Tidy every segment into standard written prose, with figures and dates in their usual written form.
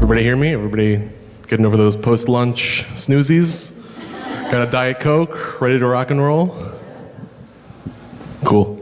Everybody hear me? Everybody getting over those post-lunch snoozies? Got a Diet Coke, ready to rock and roll? Cool.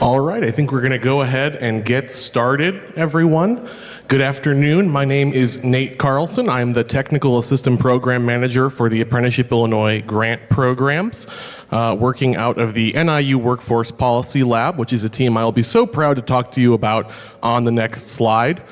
All right, I think we're going to go ahead and get started, everyone. Good afternoon. My name is Nate Carlson. I'm the Technical Assistant Program Manager for the Apprenticeship Illinois grant programs, working out of the NIU Workforce Policy Lab, which is a team I'll be so proud to talk to you about on the next slide.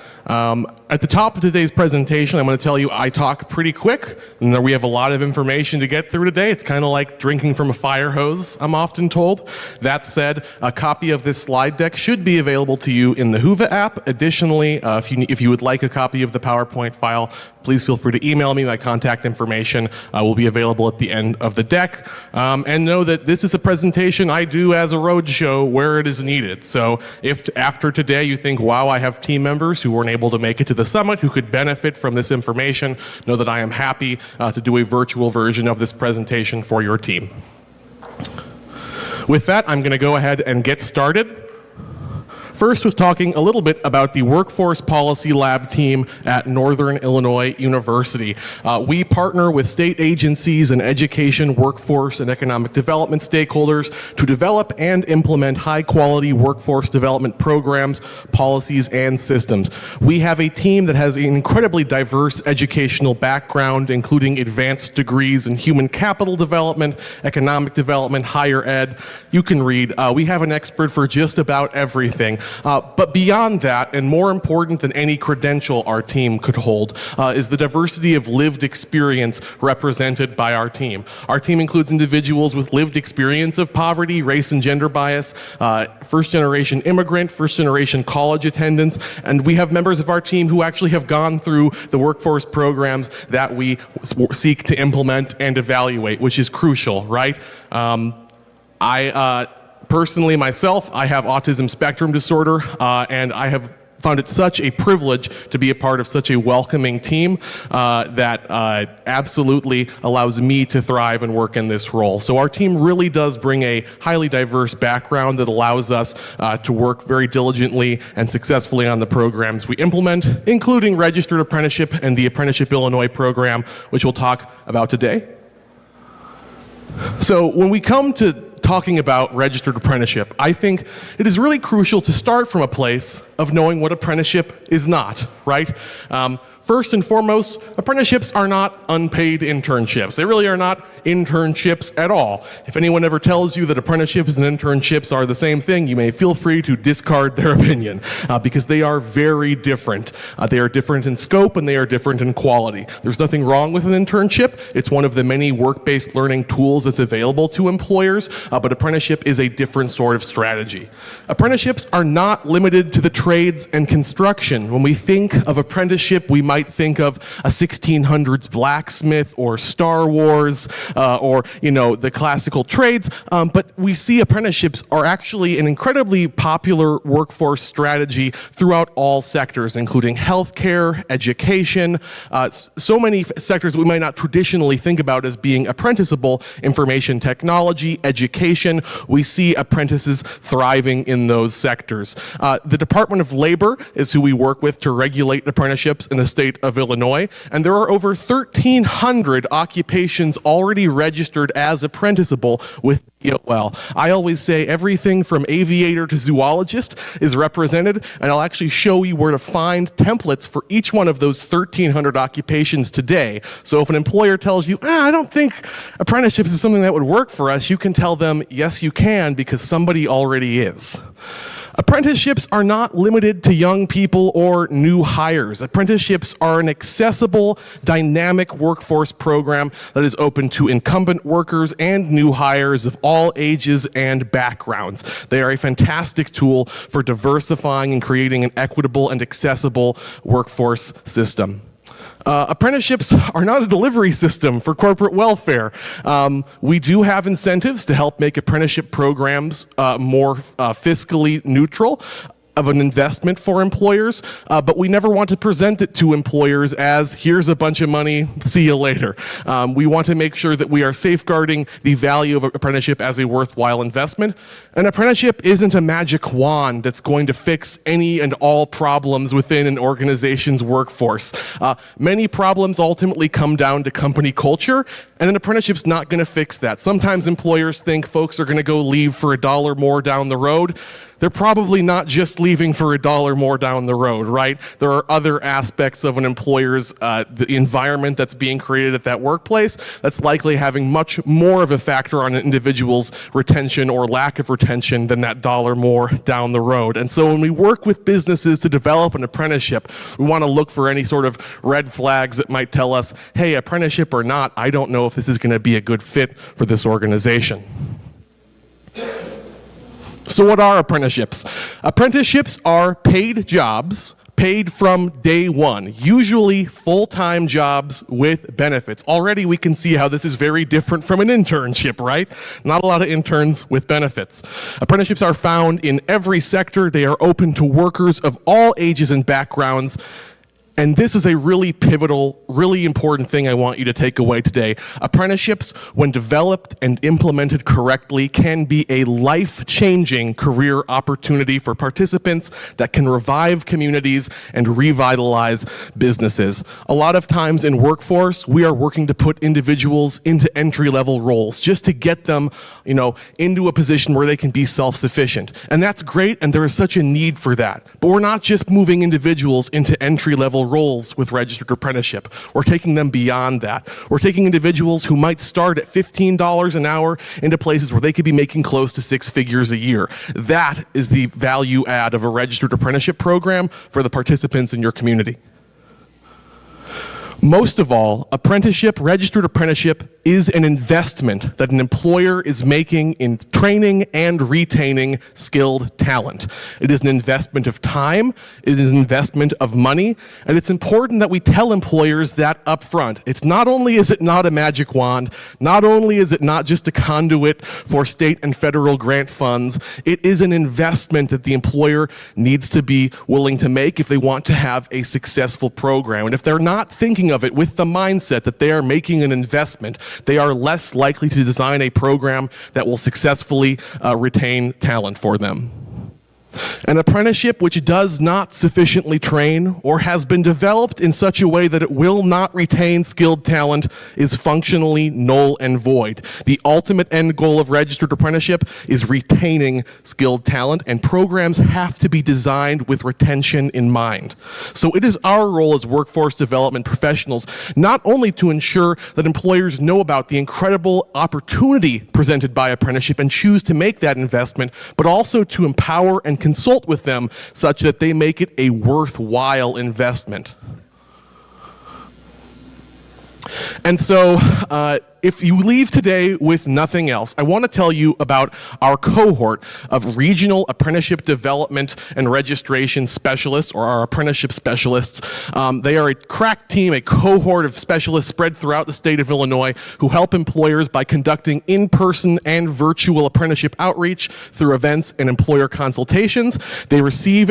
At the top of today's presentation, I'm going to tell you I talk pretty quick, and we have a lot of information to get through today. It's kind of like drinking from a fire hose, I'm often told. That said, a copy of this slide deck should be available to you in the WHOVA app. Additionally, if you would like a copy of the PowerPoint file, please feel free to email me. My contact information will be available at the end of the deck. And know that this is a presentation I do as a roadshow where it is needed. So if after today you think, wow, I have team members who weren't able to make it to the summit who could benefit from this information, know that I am happy to do a virtual version of this presentation for your team. With that, I'm going to go ahead and get started. First was talking a little bit about the Workforce Policy Lab team at Northern Illinois University. We partner with state agencies and education, workforce, and economic development stakeholders to develop and implement high-quality workforce development programs, policies, and systems. We have a team that has an incredibly diverse educational background, including advanced degrees in human capital development, economic development, higher ed. You can read. We have an expert for just about everything. But beyond that, and more important than any credential our team could hold, is the diversity of lived experience represented by our team. Our team includes individuals with lived experience of poverty, race and gender bias, first-generation immigrant, first-generation college attendance, and we have members of our team who actually have gone through the workforce programs that we seek to implement and evaluate, which is crucial, right? Personally, myself, I have autism spectrum disorder, and I have found it such a privilege to be a part of such a welcoming team that absolutely allows me to thrive and work in this role. So our team really does bring a highly diverse background that allows us to work very diligently and successfully on the programs we implement, including Registered Apprenticeship and the Apprenticeship Illinois program, which we'll talk about today. So when we come to talking about registered apprenticeship, I think it is really crucial to start from a place of knowing what apprenticeship is not, right? First and foremost, apprenticeships are not unpaid internships. They really are not internships at all. If anyone ever tells you that apprenticeships and internships are the same thing, you may feel free to discard their opinion because they are very different. They are different in scope and they are different in quality. There's nothing wrong with an internship. It's one of the many work-based learning tools that's available to employers, but apprenticeship is a different sort of strategy. Apprenticeships are not limited to the trades and construction. When we think of apprenticeship, we might think of a 1600s blacksmith or Star Wars or, the classical trades, but we see apprenticeships are actually an incredibly popular workforce strategy throughout all sectors, including healthcare, education, so many sectors we might not traditionally think about as being apprenticeable: information technology, education. We see apprentices thriving in those sectors. The Department of Labor is who we work with to regulate apprenticeships in the state of Illinois, and there are over 1,300 occupations already registered as apprenticeable with WIOA. I always say everything from aviator to zoologist is represented, and I'll actually show you where to find templates for each one of those 1,300 occupations today. So if an employer tells you, I don't think apprenticeships is something that would work for us, you can tell them, yes, you can, because somebody already is. Apprenticeships are not limited to young people or new hires. Apprenticeships are an accessible, dynamic workforce program that is open to incumbent workers and new hires of all ages and backgrounds. They are a fantastic tool for diversifying and creating an equitable and accessible workforce system. Apprenticeships are not a delivery system for corporate welfare. We do have incentives to help make apprenticeship programs more fiscally neutral. of an investment for employers, but we never want to present it to employers as, here's a bunch of money, see you later. We want to make sure that we are safeguarding the value of an apprenticeship as a worthwhile investment. An apprenticeship isn't a magic wand that's going to fix any and all problems within an organization's workforce. Many problems ultimately come down to company culture, and an apprenticeship's not going to fix that. Sometimes employers think folks are going to go leave for $1 more down the road. They're probably not just leaving for $1 more down the road, right? There are other aspects of an employer's the environment that's being created at that workplace that's likely having much more of a factor on an individual's retention or lack of retention than that $1 more down the road. And so when we work with businesses to develop an apprenticeship, we want to look for any sort of red flags that might tell us, hey, apprenticeship or not, I don't know if this is going to be a good fit for this organization. So what are apprenticeships? Apprenticeships are paid jobs, paid from day one, usually full-time jobs with benefits. Already we can see how this is very different from an internship, right? Not a lot of interns with benefits. Apprenticeships are found in every sector. They are open to workers of all ages and backgrounds. And this is a really pivotal, really important thing I want you to take away today. Apprenticeships, when developed and implemented correctly, can be a life-changing career opportunity for participants that can revive communities and revitalize businesses. A lot of times in workforce, we are working to put individuals into entry-level roles just to get them, into a position where they can be self-sufficient. And that's great, and there is such a need for that. But we're not just moving individuals into entry-level roles with registered apprenticeship. We're taking them beyond that. We're taking individuals who might start at $15 an hour into places where they could be making close to 6 figures a year. That is the value add of a registered apprenticeship program for the participants in your community. Most of all, registered apprenticeship is an investment that an employer is making in training and retaining skilled talent. It is an investment of time, it is an investment of money, and it's important that we tell employers that up front. It's not only is it not a magic wand, not only is it not just a conduit for state and federal grant funds, it is an investment that the employer needs to be willing to make if they want to have a successful program. And if they're not thinking of it with the mindset that they are making an investment, they are less likely to design a program that will successfully retain talent for them. An apprenticeship which does not sufficiently train or has been developed in such a way that it will not retain skilled talent is functionally null and void. The ultimate end goal of registered apprenticeship is retaining skilled talent, and programs have to be designed with retention in mind. So it is our role as workforce development professionals not only to ensure that employers know about the incredible opportunity presented by apprenticeship and choose to make that investment, but also to empower and consult with them such that they make it a worthwhile investment. And so, if you leave today with nothing else, I want to tell you about our cohort of regional apprenticeship development and registration specialists, or our apprenticeship specialists. They are a crack team, a cohort of specialists spread throughout the state of Illinois who help employers by conducting in-person and virtual apprenticeship outreach through events and employer consultations. They receive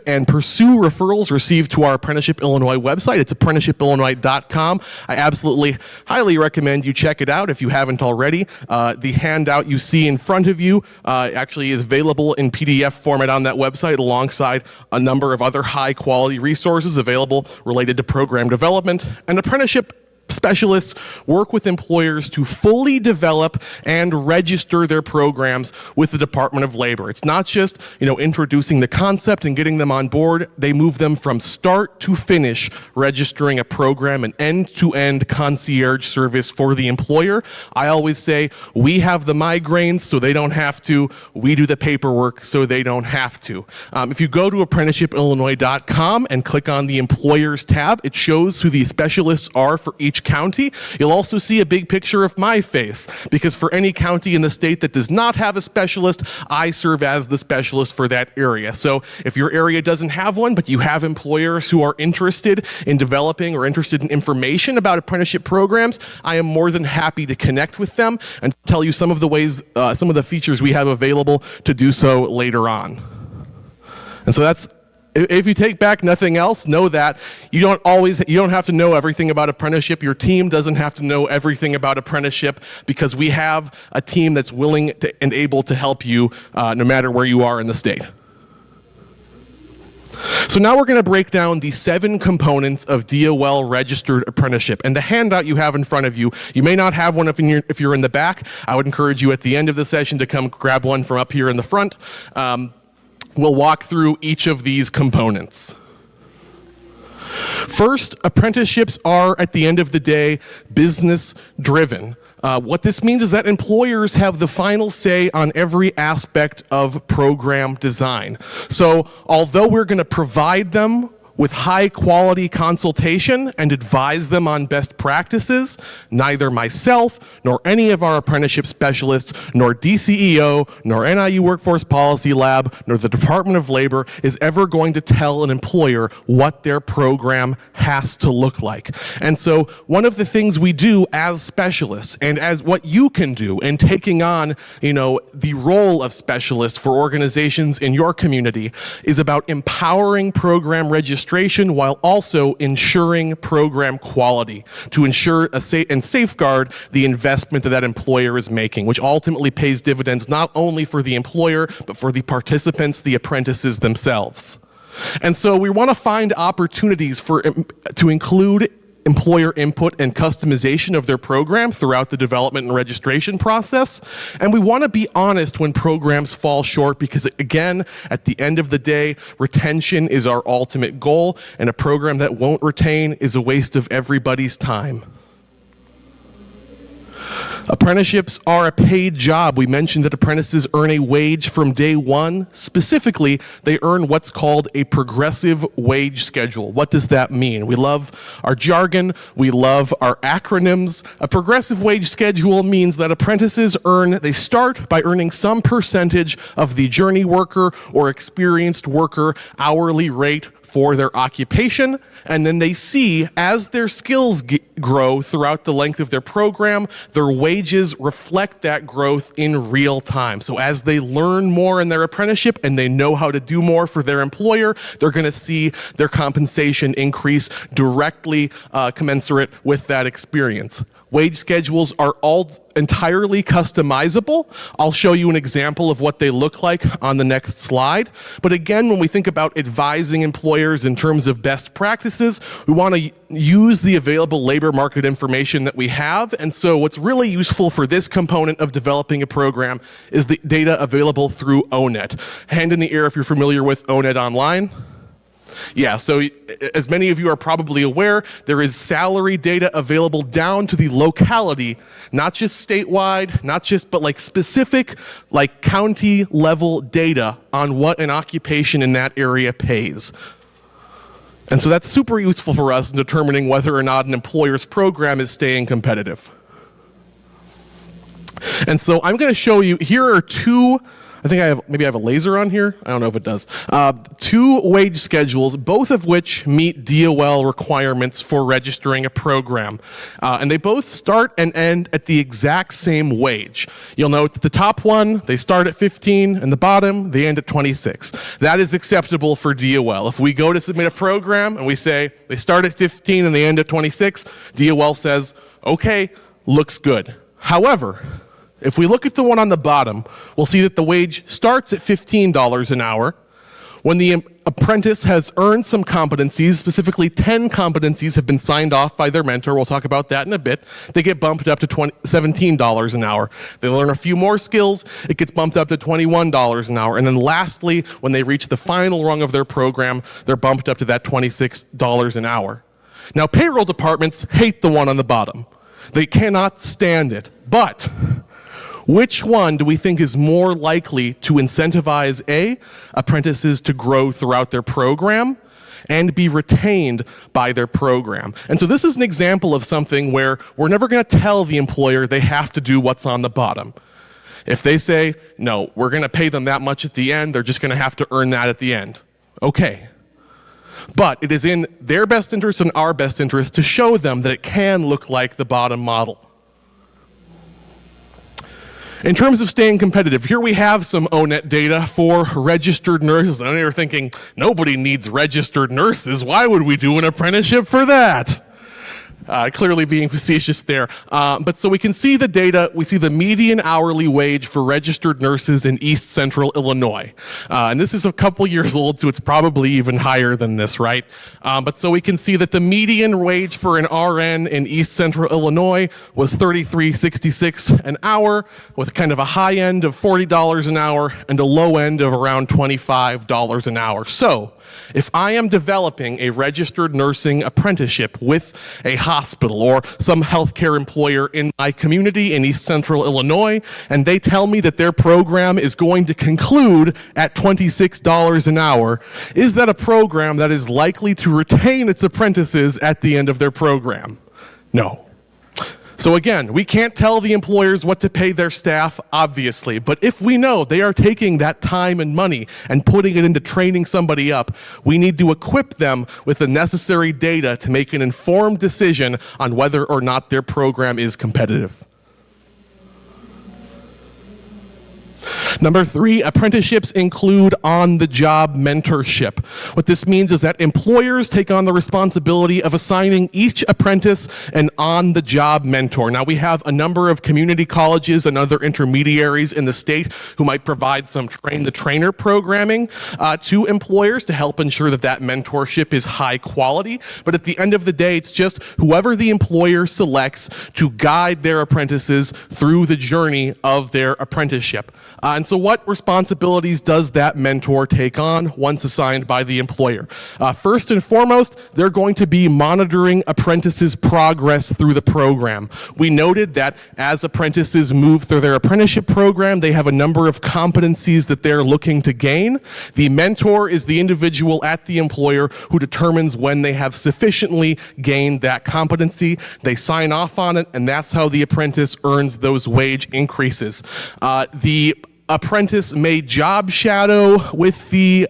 and pursue referrals received to our Apprenticeship Illinois website. It's apprenticeshipillinois.com. I absolutely highly recommend you check it out if you haven't already. The handout you see in front of you actually is available in PDF format on that website alongside a number of other high-quality resources available related to program development. And apprenticeship specialists work with employers to fully develop and register their programs with the Department of Labor. It's not just, introducing the concept and getting them on board. They move them from start to finish, registering a program, an end-to-end concierge service for the employer. I always say, we have the migraines so they don't have to. We do the paperwork so they don't have to. If you go to apprenticeshipillinois.com and click on the Employers tab, it shows who the specialists are for each county. You'll also see a big picture of my face, because for any county in the state that does not have a specialist, I serve as the specialist for that area. So if your area doesn't have one, but you have employers who are interested in developing or interested in information about apprenticeship programs, I am more than happy to connect with them and tell you some of the ways, some of the features we have available to do so later on. And so if you take back nothing else, know that you don't have to know everything about apprenticeship. Your team doesn't have to know everything about apprenticeship, because we have a team that's willing and able to help you no matter where you are in the state. So now we're going to break down the 7 components of DOL registered apprenticeship. And the handout you have in front of you, you may not have one if you're in the back. I would encourage you at the end of the session to come grab one from up here in the front. We'll walk through each of these components. First, apprenticeships are, at the end of the day, business driven. What this means is that employers have the final say on every aspect of program design. So although we're going to provide them with high quality consultation and advise them on best practices, neither myself nor any of our apprenticeship specialists, nor DCEO, nor NIU Workforce Policy Lab, nor the Department of Labor is ever going to tell an employer what their program has to look like. And so one of the things we do as specialists, and as what you can do in taking on, the role of specialist for organizations in your community, is about empowering program registration while also ensuring program quality, to ensure and safeguard the investment that employer is making, which ultimately pays dividends not only for the employer, but for the participants, the apprentices themselves. And so we want to find opportunities to include employer input and customization of their program throughout the development and registration process. And we want to be honest when programs fall short, because again, at the end of the day, retention is our ultimate goal, and a program that won't retain is a waste of everybody's time. Apprenticeships are a paid job. We mentioned that apprentices earn a wage from day one. Specifically, they earn what's called a progressive wage schedule. What does that mean? We love our jargon. We love our acronyms. A progressive wage schedule means that apprentices they start by earning some percentage of the journey worker or experienced worker hourly rate for their occupation, and then they see, as their skills grow throughout the length of their program, their wages reflect that growth in real time. So as they learn more in their apprenticeship and they know how to do more for their employer, they're going to see their compensation increase directly commensurate with that experience. Wage schedules are all entirely customizable. I'll show you an example of what they look like on the next slide. But again, when we think about advising employers in terms of best practices, we want to use the available labor market information that we have. And so what's really useful for this component of developing a program is the data available through ONET. Hand in the air if you're familiar with ONET Online. Yeah, so as many of you are probably aware, there is salary data available down to the locality, not just statewide, but specific, county level data on what an occupation in that area pays. And so that's super useful for us in determining whether or not an employer's program is staying competitive. And so I'm going to show you, here are two, I have a laser on here. I don't know if it does. 2 wage schedules, both of which meet DOL requirements for registering a program. And they both start and end at the exact same wage. You'll note that the top one, they start at 15, and the bottom, they end at 26. That is acceptable for DOL. If we go to submit a program and we say they start at 15 and they end at 26, DOL says, okay, looks good. However, if we look at the one on the bottom, we'll see that the wage starts at $15 an hour. When the apprentice has earned some competencies, specifically 10 competencies have been signed off by their mentor, we'll talk about that in a bit, they get bumped up to $17 an hour. They learn a few more skills, it gets bumped up to $21 an hour. And then lastly, when they reach the final rung of their program, they're bumped up to that $26 an hour. Now, payroll departments hate the one on the bottom. They cannot stand it. But which one do we think is more likely to incentivize apprentices to grow throughout their program and be retained by their program? And so this is an example of something where we're never going to tell the employer they have to do what's on the bottom. If they say, no, we're going to pay them that much at the end, they're just going to have to earn that at the end. Okay. But it is in their best interest and our best interest to show them that it can look like the bottom model. In terms of staying competitive, here we have some ONET data for registered nurses. And you're thinking, nobody needs registered nurses. Why would we do an apprenticeship for that? Clearly being facetious there. But so we can see the data. We see the median hourly wage for registered nurses in East Central Illinois. And this is a couple years old, so it's probably even higher than this, right? But so we can see that the median wage for an RN in East Central Illinois was $33.66 an hour, with kind of a high end of $40 an hour and a low end of around $25 an hour. So if I am developing a registered nursing apprenticeship with a hospital or some healthcare employer in my community in East Central Illinois, and they tell me that their program is going to conclude at $26 an hour, is that a program that is likely to retain its apprentices at the end of their program? No. So again, we can't tell the employers what to pay their staff, obviously, but if we know they are taking that time and money and putting it into training somebody up, we need to equip them with the necessary data to make an informed decision on whether or not their program is competitive. Number 3, apprenticeships include on-the-job mentorship. What this means is that employers take on the responsibility of assigning each apprentice an on-the-job mentor. Now, we have a number of community colleges and other intermediaries in the state who might provide some train-the-trainer programming to employers to help ensure that that mentorship is high quality. But at the end of the day, it's just whoever the employer selects to guide their apprentices through the journey of their apprenticeship. And so what responsibilities does that mentor take on once assigned by the employer? First and foremost, they're going to be monitoring apprentices' progress through the program. We noted that as apprentices move through their apprenticeship program, they have a number of competencies that they're looking to gain. The mentor is the individual at the employer who determines when they have sufficiently gained that competency. They sign off on it, and that's how the apprentice earns those wage increases. The apprentice may job shadow with their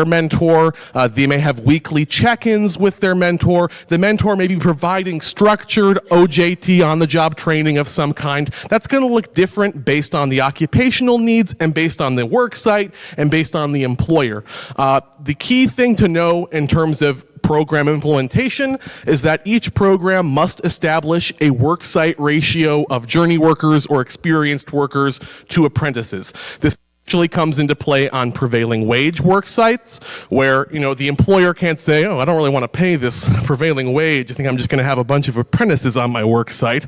mentor. They may have weekly check-ins with their mentor. The mentor may be providing structured OJT, on-the-job training of some kind. That's going to look different based on the occupational needs and based on the work site and based on the employer. The key thing to know in terms of program implementation is that each program must establish a worksite ratio of journey workers or experienced workers to apprentices. This actually comes into play on prevailing wage work sites where, the employer can't say, oh, I don't really want to pay this prevailing wage. I think I'm just going to have a bunch of apprentices on my work site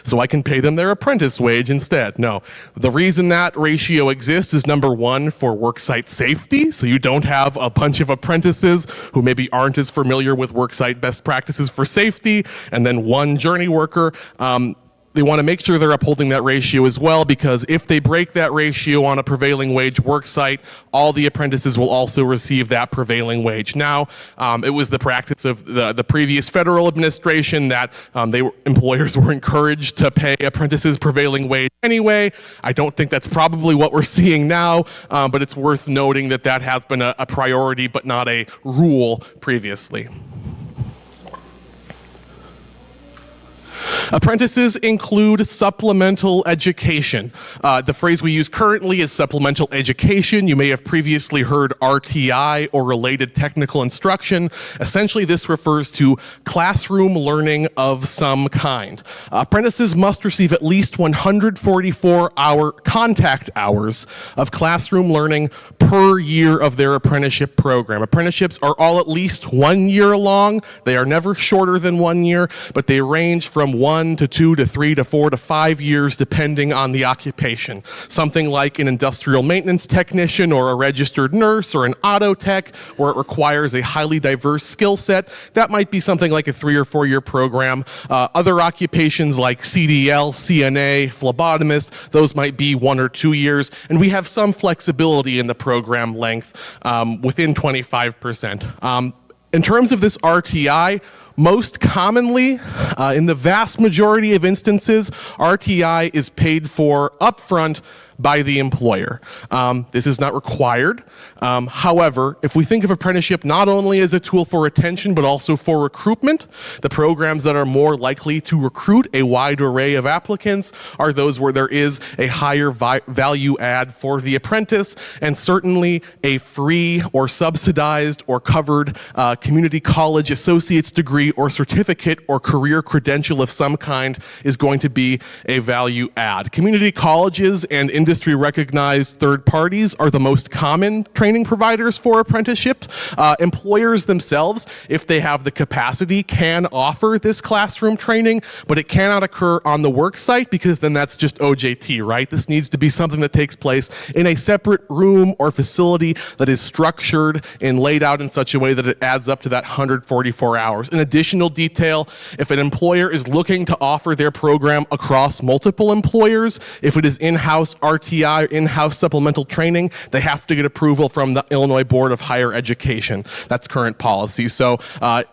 so I can pay them their apprentice wage instead. No, the reason that ratio exists is number one, for worksite safety. So you don't have a bunch of apprentices who maybe aren't as familiar with worksite best practices for safety and then one journey worker. They want to make sure they're upholding that ratio as well, because if they break that ratio on a prevailing wage work site, all the apprentices will also receive that prevailing wage. Now, it was the practice of the previous federal administration that employers were encouraged to pay apprentices prevailing wage anyway. I don't think that's probably what we're seeing now, but it's worth noting that that has been a priority but not a rule previously. Apprentices include supplemental education. The phrase we use currently is supplemental education. You may have previously heard RTI, or related technical instruction. Essentially, this refers to classroom learning of some kind. Apprentices must receive at least 144 contact hours of classroom learning per year of their apprenticeship program. Apprenticeships are all at least 1 year long. They are never shorter than 1 year, but they range from 1 to 2 to 3 to 4 to 5 years depending on the occupation. Something like an industrial maintenance technician or a registered nurse or an auto tech, where it requires a highly diverse skill set, that might be something like a 3 or 4 year program. Other occupations like CDL, CNA, phlebotomist, those might be 1 or 2 years, and we have some flexibility in the program length within 25%. In terms of this RTI, Most commonly, in the vast majority of instances, RTI is paid for upfront by the employer. This is not required. However, if we think of apprenticeship not only as a tool for retention, but also for recruitment, the programs that are more likely to recruit a wide array of applicants are those where there is a higher value add for the apprentice, and certainly a free or subsidized or covered community college associate's degree or certificate or career credential of some kind is going to be a value add. Community colleges and industry recognized third parties are the most common training providers for apprenticeships. Employers themselves, if they have the capacity, can offer this classroom training, but it cannot occur on the work site because then that's just OJT, right? This needs to be something that takes place in a separate room or facility that is structured and laid out in such a way that it adds up to that 144 hours. An additional detail, if an employer is looking to offer their program across multiple employers, if it is in-house RTI, in-house supplemental training, they have to get approval from the Illinois Board of Higher Education. That's current policy. So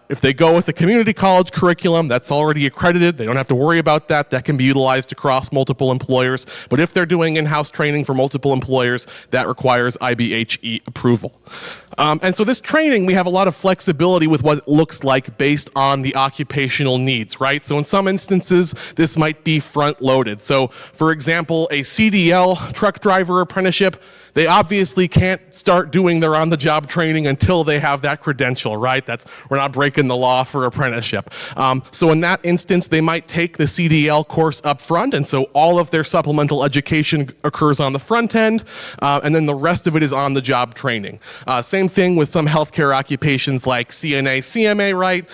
if they go with the community college curriculum, that's already accredited. They don't have to worry about that. That can be utilized across multiple employers. But if they're doing in-house training for multiple employers, that requires IBHE approval. And so this training, we have a lot of flexibility with what it looks like based on the occupational needs, right? So in some instances, this might be front-loaded. So for example, a CDL truck driver apprenticeship, they obviously can't start doing their on-the-job training until they have that credential, right? We're not breaking the law for apprenticeship. So in that instance, they might take the CDL course up front, and so all of their supplemental education occurs on the front end, and then the rest of it is on-the-job training. Same thing with some healthcare occupations like CNA, CMA, right?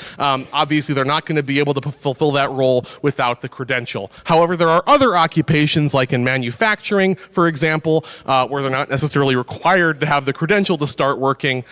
Obviously, they're not going to be able to fulfill that role without the credential. However, there are other occupations like in manufacturing, for example, where they're not necessarily required to have the credential to start working,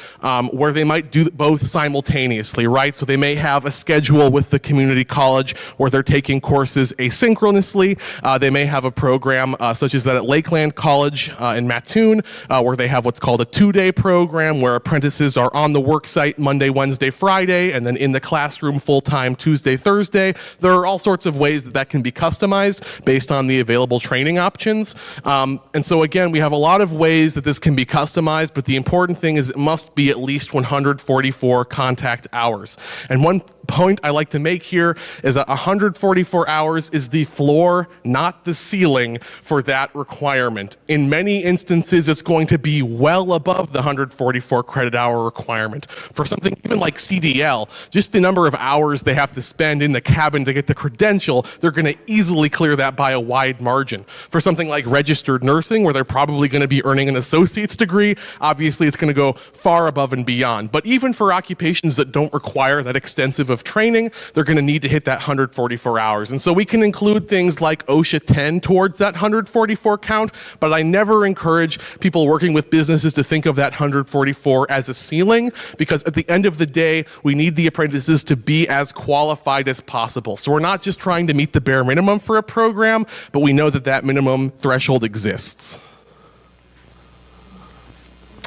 where they might do both simultaneously, right? So they may have a schedule with the community college where they're taking courses asynchronously. They may have a program such as that at Lakeland College in Mattoon, where they have what's called a 2-day program where apprentices are on the work site Monday, Wednesday, Friday, and then in the classroom full-time Tuesday, Thursday. There are all sorts of ways that can be customized based on the available training options. And so again, we have a lot of ways that this can be customized, but the important thing is it must be at least 144 contact hours. And one point I like to make here is that 144 hours is the floor, not the ceiling for that requirement. In many instances, it's going to be well above the 144 credit hour requirement. For something even like CDL, just the number of hours they have to spend in the cabin to get the credential, they're going to easily clear that by a wide margin. For something like registered nursing, where they're probably going to be earning an associate's degree, obviously it's going to go far above and beyond. But even for occupations that don't require that extensive of training, they're going to need to hit that 144 hours. And so we can include things like OSHA 10 towards that 144 count, but I never encourage people working with businesses to think of that 144 as a ceiling, because at the end of the day, we need the apprentices to be as qualified as possible. So we're not just trying to meet the bare minimum for a program, but we know that that minimum threshold exists.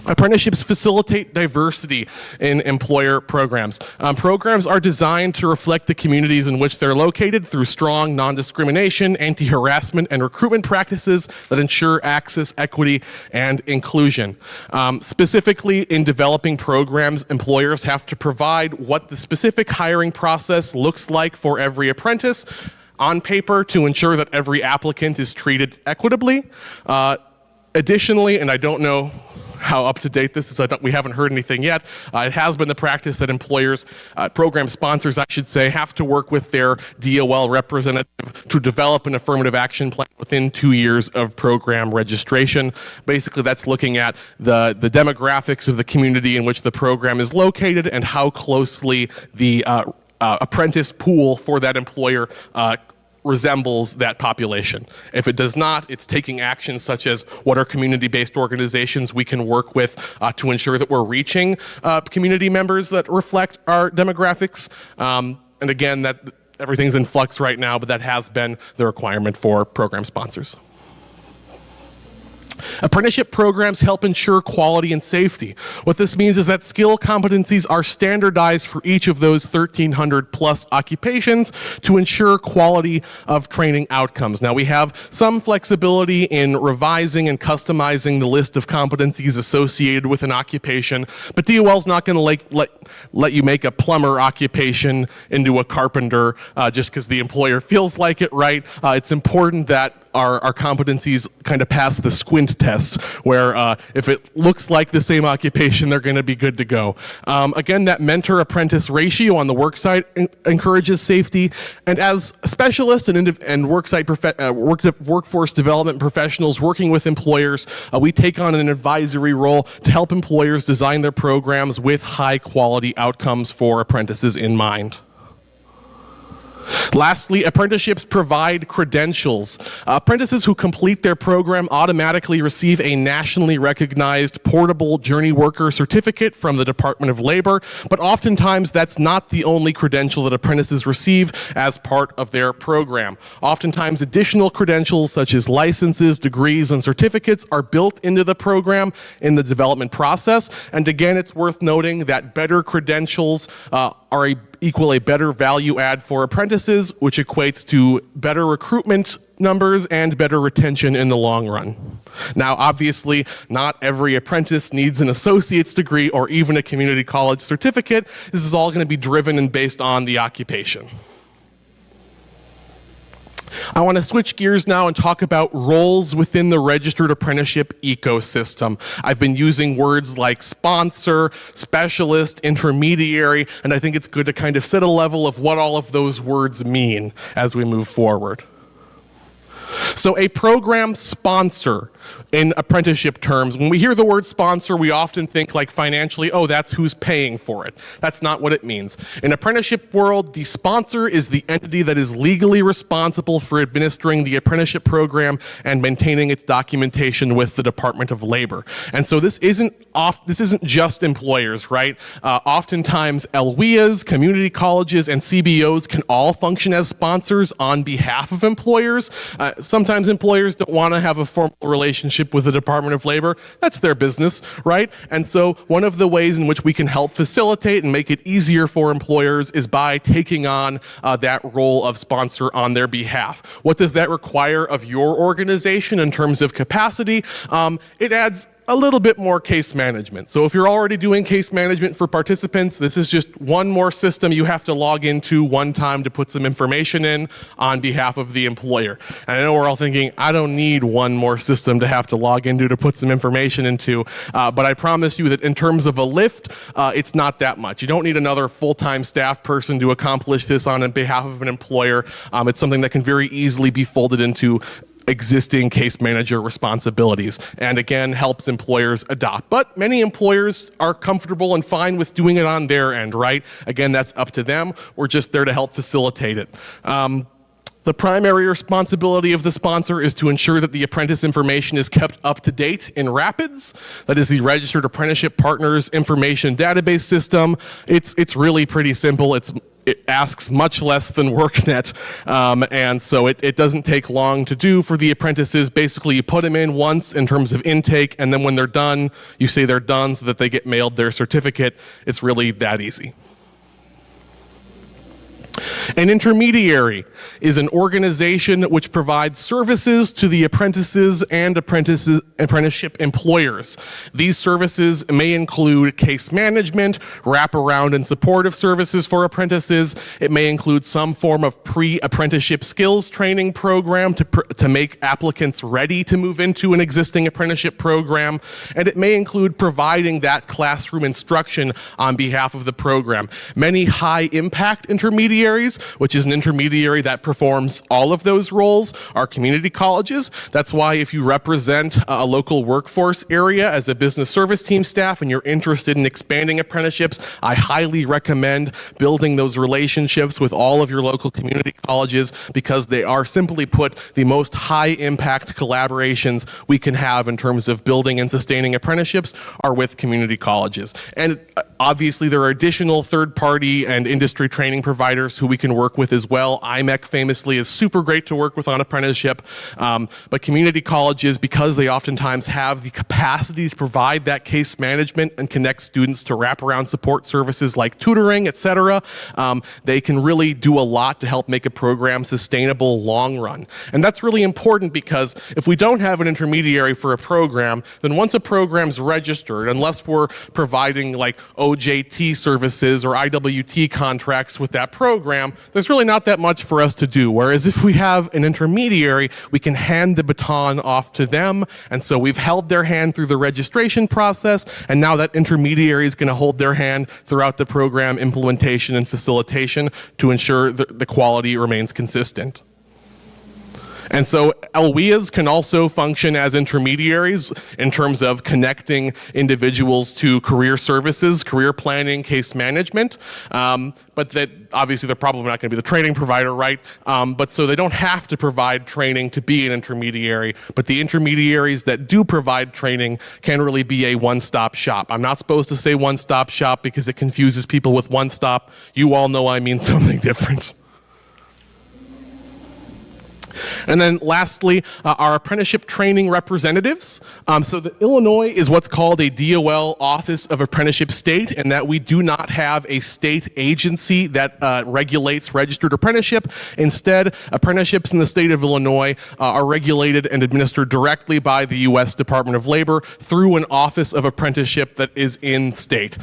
Apprenticeships facilitate diversity in employer programs. Programs are designed to reflect the communities in which they're located through strong non-discrimination, anti-harassment, and recruitment practices that ensure access, equity, and inclusion. Specifically, in developing programs, employers have to provide what the specific hiring process looks like for every apprentice on paper to ensure that every applicant is treated equitably. Additionally, and I don't know how up to date this is, we haven't heard anything yet. It has been the practice that employers, program sponsors, I should say, have to work with their DOL representative to develop an affirmative action plan within 2 years of program registration. Basically, that's looking at the demographics of the community in which the program is located and how closely the apprentice pool for that employer resembles that population. If it does not, it's taking actions such as what are community-based organizations we can work with to ensure that we're reaching community members that reflect our demographics. And again, that everything's in flux right now, but that has been the requirement for program sponsors. Apprenticeship programs help ensure quality and safety. What this means is that skill competencies are standardized for each of those 1,300 plus occupations to ensure quality of training outcomes. Now, we have some flexibility in revising and customizing the list of competencies associated with an occupation, but DOL is not going to let you make a plumber occupation into a carpenter just because the employer feels like it, right? It's important that our competencies kind of pass the squint test, where if it looks like the same occupation, they're going to be good to go. Again, that mentor-apprentice ratio on the worksite encourages safety, and as specialists and workforce development professionals working with employers, we take on an advisory role to help employers design their programs with high-quality outcomes for apprentices in mind. Lastly, apprenticeships provide credentials. Apprentices who complete their program automatically receive a nationally recognized portable journey worker certificate from the Department of Labor, but oftentimes that's not the only credential that apprentices receive as part of their program. Oftentimes additional credentials such as licenses, degrees, and certificates are built into the program in the development process, and again, it's worth noting that better credentials equal a better value add for apprentices, which equates to better recruitment numbers and better retention in the long run. Now, obviously, not every apprentice needs an associate's degree or even a community college certificate. This is all going to be driven and based on the occupation. I want to switch gears now and talk about roles within the registered apprenticeship ecosystem. I've been using words like sponsor, specialist, intermediary, and I think it's good to kind of set a level of what all of those words mean as we move forward. So a program sponsor in apprenticeship terms, when we hear the word sponsor, we often think like financially, oh, that's who's paying for it. That's not what it means. In apprenticeship world, the sponsor is the entity that is legally responsible for administering the apprenticeship program and maintaining its documentation with the Department of Labor. And so this isn't just employers, right? Oftentimes LWIAs, community colleges, and CBOs can all function as sponsors on behalf of employers. Sometimes employers don't want to have a formal relationship with the Department of Labor. That's their business, right? And so one of the ways in which we can help facilitate and make it easier for employers is by taking on that role of sponsor on their behalf. What does that require of your organization in terms of capacity? It adds a little bit more case management. So if you're already doing case management for participants, this is just one more system you have to log into one time to put some information in on behalf of the employer. And I know we're all thinking, I don't need one more system to have to log into to put some information into, but I promise you that in terms of a lift, it's not that much. You don't need another full-time staff person to accomplish this on behalf of an employer. It's something that can very easily be folded into existing case manager responsibilities, and again, helps employers adopt. But many employers are comfortable and fine with doing it on their end, right? Again, that's up to them. We're just there to help facilitate it. The primary responsibility of the sponsor is to ensure that the apprentice information is kept up to date in RAPIDS. That is the Registered Apprenticeship Partners Information Database System. It's really pretty simple. It asks much less than WorkNet, and so it doesn't take long to do for the apprentices. Basically, you put them in once in terms of intake, and then when they're done, you say they're done so that they get mailed their certificate. It's really that easy. An intermediary is an organization which provides services to the apprentices and apprenticeship employers. These services may include case management, wraparound and supportive services for apprentices. It may include some form of pre-apprenticeship skills training program to make applicants ready to move into an existing apprenticeship program. And it may include providing that classroom instruction on behalf of the program. Many high-impact intermediaries, which is an intermediary that performs all of those roles, are community colleges. That's why if you represent a local workforce area as a business service team staff and you're interested in expanding apprenticeships, I highly recommend building those relationships with all of your local community colleges, because they are, simply put, the most high-impact collaborations we can have in terms of building and sustaining apprenticeships are with community colleges. And obviously there are additional third-party and industry training providers who we could can work with as well. IMEC famously is super great to work with on apprenticeship, but community colleges, because they oftentimes have the capacity to provide that case management and connect students to wraparound support services like tutoring, etc., they can really do a lot to help make a program sustainable long run. And that's really important because if we don't have an intermediary for a program, then once a program's registered, unless we're providing like OJT services or IWT contracts with that program, there's really not that much for us to do. Whereas if we have an intermediary, we can hand the baton off to them. And so we've held their hand through the registration process, and now that intermediary is going to hold their hand throughout the program implementation and facilitation to ensure the quality remains consistent. And so LWIAs can also function as intermediaries in terms of connecting individuals to career services, career planning, case management, but that obviously they're probably not going to be the training provider, right? But so they don't have to provide training to be an intermediary, but the intermediaries that do provide training can really be a one-stop shop. I'm not supposed to say one-stop shop because it confuses people with one-stop. You all know I mean something different. And then lastly, our apprenticeship training representatives. So the Illinois is what's called a DOL Office of Apprenticeship State, and that we do not have a state agency that regulates registered apprenticeship. Instead, apprenticeships in the state of Illinois are regulated and administered directly by the U.S. Department of Labor through an Office of Apprenticeship that is in state.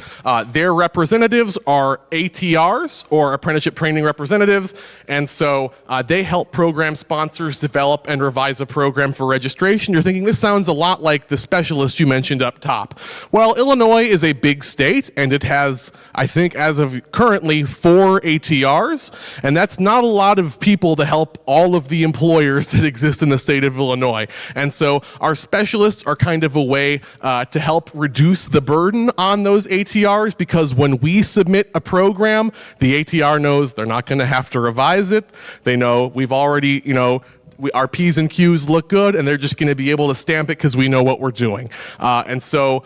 Their representatives are ATRs, or Apprenticeship Training Representatives, and so they help program sponsors develop and revise a program for registration. You're thinking, this sounds a lot like the specialist you mentioned up top. Well, Illinois is a big state, and it has, I think, as of currently, 4 ATRs, and that's not a lot of people to help all of the employers that exist in the state of Illinois. And so our specialists are kind of a way to help reduce the burden on those ATRs, because when we submit a program, the ATR knows they're not going to have to revise it. They know we've already, our P's and Q's look good, and they're just going to be able to stamp it because we know what we're doing. And so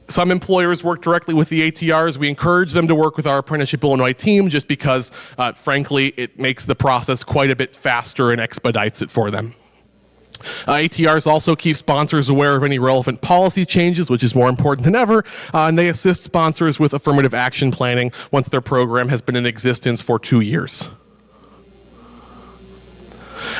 some employers work directly with the ATRs. We encourage them to work with our Apprenticeship Illinois team just because, frankly, it makes the process quite a bit faster and expedites it for them. ATRs also keep sponsors aware of any relevant policy changes, which is more important than ever, and they assist sponsors with affirmative action planning once their program has been in existence for 2 years.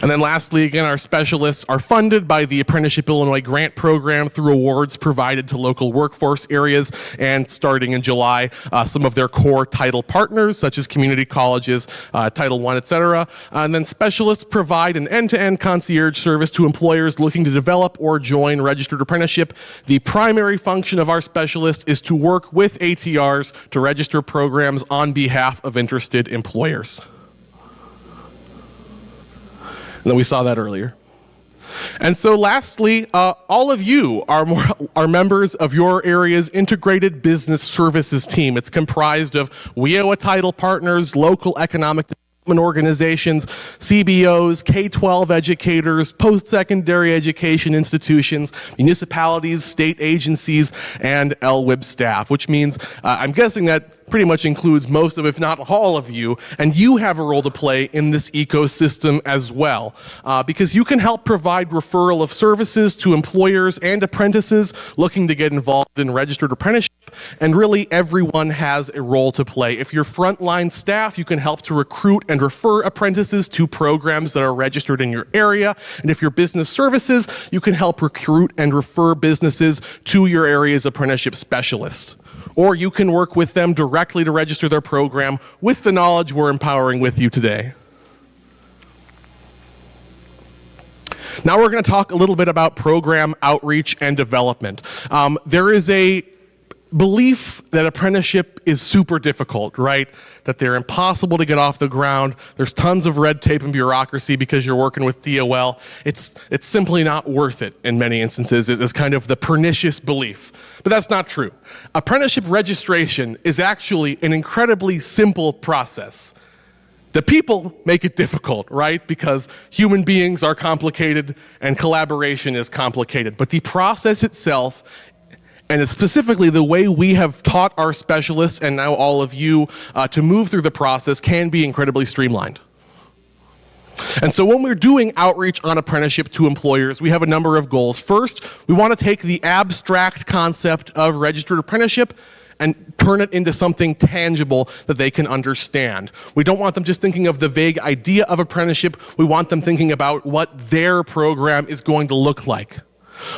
And then lastly, again, our specialists are funded by the Apprenticeship Illinois grant program through awards provided to local workforce areas, and starting in July, some of their core title partners, such as community colleges, Title I, etc. And then specialists provide an end-to-end concierge service to employers looking to develop or join registered apprenticeship. The primary function of our specialists is to work with ATRs to register programs on behalf of interested employers. And we saw that earlier. And so lastly, all of you are members of your area's integrated business services team. It's comprised of WIOA title partners, local economic development organizations, CBOs, K-12 educators, post-secondary education institutions, municipalities, state agencies, and LWIB staff, which means I'm guessing that pretty much includes most of, if not all of you, and you have a role to play in this ecosystem as well, because you can help provide referral of services to employers and apprentices looking to get involved in registered apprenticeship, and really everyone has a role to play. If you're frontline staff, you can help to recruit and refer apprentices to programs that are registered in your area, and if you're business services, you can help recruit and refer businesses to your area's apprenticeship specialist. Or you can work with them directly to register their program with the knowledge we're empowering with you today. Now we're going to talk a little bit about program outreach and development. There is a belief that apprenticeship is super difficult, right? That they're impossible to get off the ground. There's tons of red tape and bureaucracy because you're working with DOL. It's simply not worth it in many instances, is kind of the pernicious belief. But that's not true. Apprenticeship registration is actually an incredibly simple process. The people make it difficult, right? Because human beings are complicated and collaboration is complicated. But the process itself And it's specifically the way we have taught our specialists and now all of you to move through the process can be incredibly streamlined. And so when we're doing outreach on apprenticeship to employers, we have a number of goals. First, we want to take the abstract concept of registered apprenticeship and turn it into something tangible that they can understand. We don't want them just thinking of the vague idea of apprenticeship. We want them thinking about what their program is going to look like.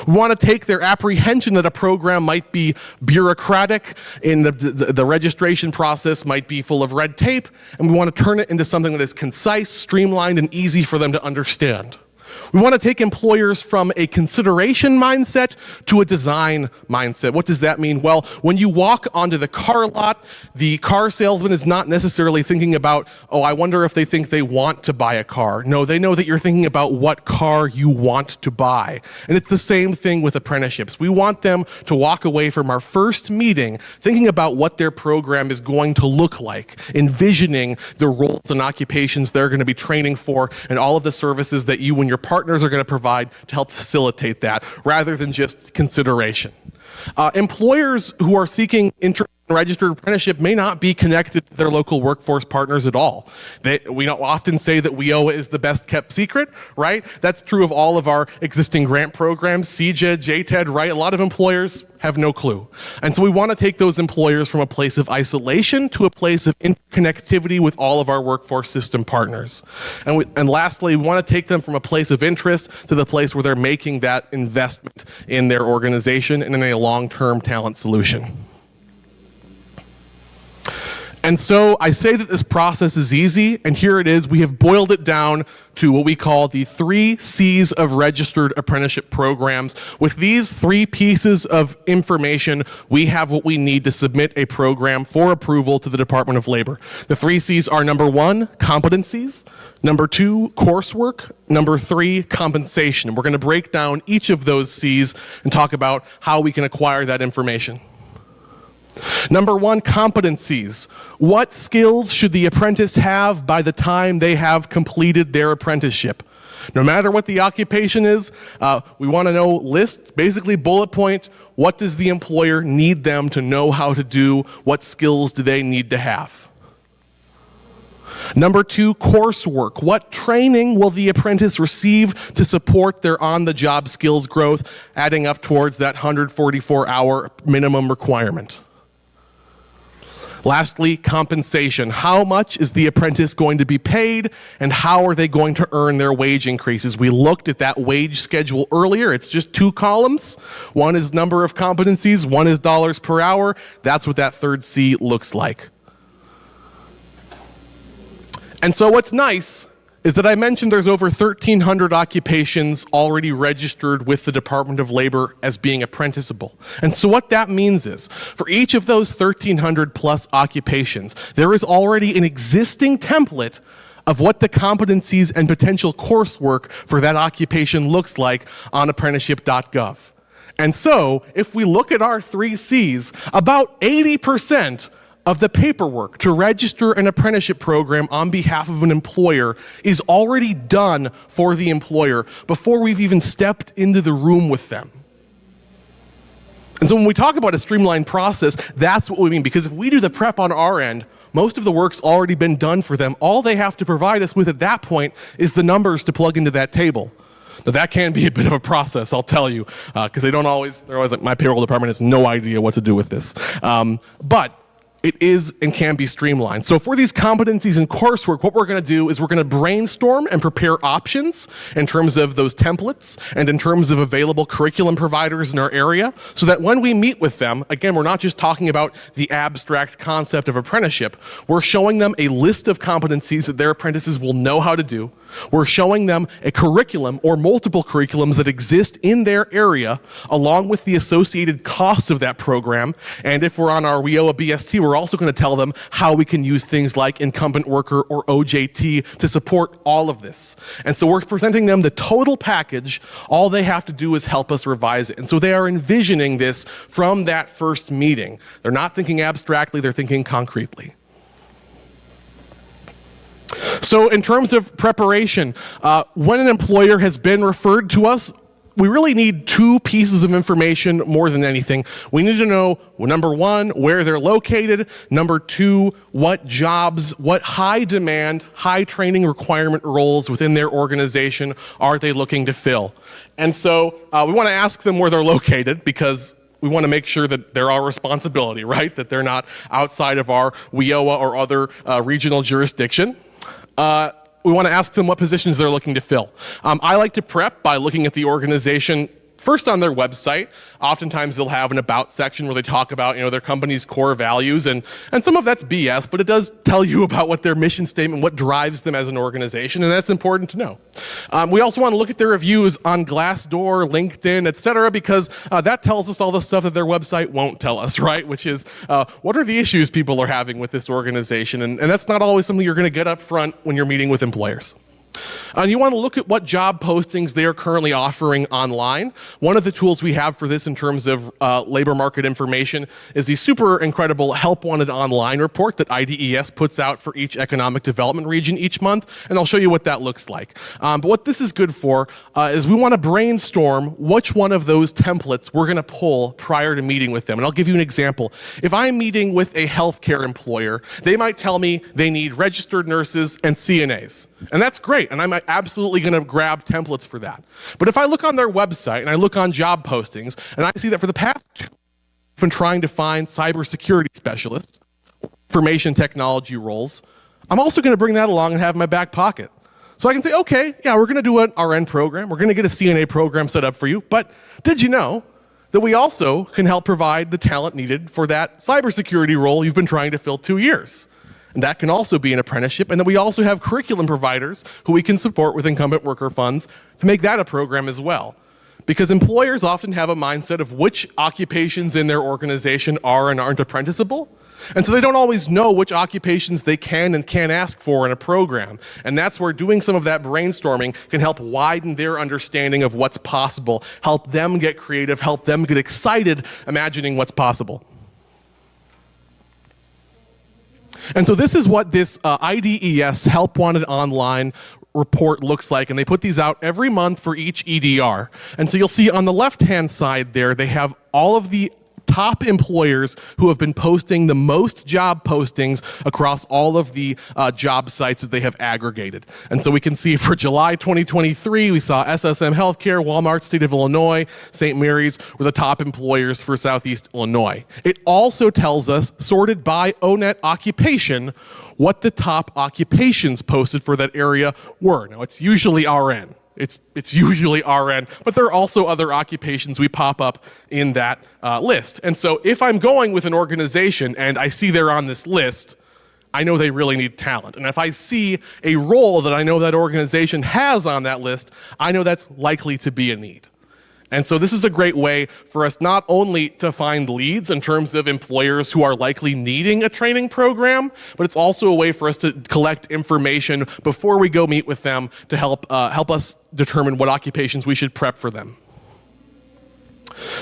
We want to take their apprehension that a program might be bureaucratic, in the registration process might be full of red tape, and we want to turn it into something that is concise, streamlined, and easy for them to understand. We want to take employers from a consideration mindset to a design mindset. What does that mean? Well, when you walk onto the car lot, the car salesman is not necessarily thinking about, oh, I wonder if they think they want to buy a car. No, they know that you're thinking about what car you want to buy. And it's the same thing with apprenticeships. We want them to walk away from our first meeting thinking about what their program is going to look like, envisioning the roles and occupations they're going to be training for, and all of the services that you and your partners are going to provide to help facilitate that, rather than just consideration. Employers who are seeking registered apprenticeship may not be connected to their local workforce partners at all. We don't often say that WIOA is the best kept secret, right? That's true of all of our existing grant programs, CJED, JTED, right? A lot of employers have no clue. And so we want to take those employers from a place of isolation to a place of interconnectivity with all of our workforce system partners. And lastly, we want to take them from a place of interest to the place where they're making that investment in their organization and in a long-term talent solution. And so I say that this process is easy, and here it is. We have boiled it down to what we call the 3 C's of registered apprenticeship programs. With these 3 pieces of information, we have what we need to submit a program for approval to the Department of Labor. The 3 C's are: number 1, competencies; number 2, coursework; number 3, compensation. And we're going to break down each of those C's and talk about how we can acquire that information. Number 1, competencies. What skills should the apprentice have by the time they have completed their apprenticeship? No matter what the occupation is, we want to know, basically bullet point, what does the employer need them to know how to do? What skills do they need to have? Number 2, coursework. What training will the apprentice receive to support their on-the-job skills growth, adding up towards that 144-hour minimum requirement? Lastly, compensation. How much is the apprentice going to be paid, and how are they going to earn their wage increases? We looked at that wage schedule earlier. It's just 2 columns. One is number of competencies, one is dollars per hour. That's what that 3rd C looks like. And so what's nice is that I mentioned there's over 1,300 occupations already registered with the Department of Labor as being apprenticeable. And so what that means is, for each of those 1,300 plus occupations, there is already an existing template of what the competencies and potential coursework for that occupation looks like on apprenticeship.gov. And so, if we look at our 3 C's, about 80% of the paperwork to register an apprenticeship program on behalf of an employer is already done for the employer before we've even stepped into the room with them. And so when we talk about a streamlined process, that's what we mean, because if we do the prep on our end, most of the work's already been done for them. All they have to provide us with at that point is the numbers to plug into that table. Now that can be a bit of a process, I'll tell you, because they're always like, my payroll department has no idea what to do with this. But it is and can be streamlined. So for these competencies and coursework, what we're going to do is we're going to brainstorm and prepare options in terms of those templates and in terms of available curriculum providers in our area, so that when we meet with them, again, we're not just talking about the abstract concept of apprenticeship. We're showing them a list of competencies that their apprentices will know how to do. We're showing them a curriculum or multiple curriculums that exist in their area, along with the associated cost of that program. And if we're on our WIOA BST, we're also going to tell them how we can use things like incumbent worker or OJT to support all of this. And so we're presenting them the total package. All they have to do is help us revise it. And so they are envisioning this from that first meeting. They're not thinking abstractly, they're thinking concretely. So in terms of preparation, when an employer has been referred to us, we really need two pieces of information more than anything. We need to know, number one, where they're located. Number two, what jobs, what high demand, high training requirement roles within their organization are they looking to fill. And so we want to ask them where they're located, because we want to make sure that they're our responsibility, right? That they're not outside of our WIOA or other regional jurisdiction. We want to ask them what positions they're looking to fill. I like to prep by looking at the organization first on their website. Oftentimes they'll have an about section where they talk about, their company's core values, and some of that's BS, but it does tell you about what their mission statement, what drives them as an organization, and that's important to know. We also want to look at their reviews on Glassdoor, LinkedIn, etc., because that tells us all the stuff that their website won't tell us, right? Which is, what are the issues people are having with this organization? And that's not always something you're going to get up front when you're meeting with employers. And you want to look at what job postings they are currently offering online. One of the tools we have for this in terms of labor market information is the super incredible Help Wanted Online report that IDES puts out for each economic development region each month, and I'll show you what that looks like. But what this is good for is we want to brainstorm which one of those templates we're going to pull prior to meeting with them. And I'll give you an example. If I'm meeting with a healthcare employer, they might tell me they need registered nurses and CNAs. And that's great, and I'm absolutely going to grab templates for that. But if I look on their website and I look on job postings, and I see that for the past 2 years, I've been trying to find cybersecurity specialists, information technology roles, I'm also going to bring that along and have in my back pocket. So I can say, okay, yeah, we're going to do an RN program, we're going to get a CNA program set up for you, but did you know that we also can help provide the talent needed for that cybersecurity role you've been trying to fill 2 years? And that can also be an apprenticeship. And then we also have curriculum providers who we can support with incumbent worker funds to make that a program as well. Because employers often have a mindset of which occupations in their organization are and aren't apprenticeable. And so they don't always know which occupations they can and can't ask for in a program. And that's where doing some of that brainstorming can help widen their understanding of what's possible, help them get creative, help them get excited imagining what's possible. And so this is what this IDES Help Wanted Online report looks like, and they put these out every month for each EDR. And so you'll see on the left-hand side there, they have all of the top employers who have been posting the most job postings across all of the job sites that they have aggregated. And so we can see for July 2023, we saw SSM Healthcare, Walmart, State of Illinois, St. Mary's were the top employers for Southeast Illinois. It also tells us, sorted by ONET occupation, what the top occupations posted for that area were. Now, it's usually RN. It's usually RN, but there are also other occupations we pop up in that list. And so if I'm going with an organization and I see they're on this list, I know they really need talent. And if I see a role that I know that organization has on that list, I know that's likely to be a need. And so this is a great way for us not only to find leads in terms of employers who are likely needing a training program, but it's also a way for us to collect information before we go meet with them to help us determine what occupations we should prep for them.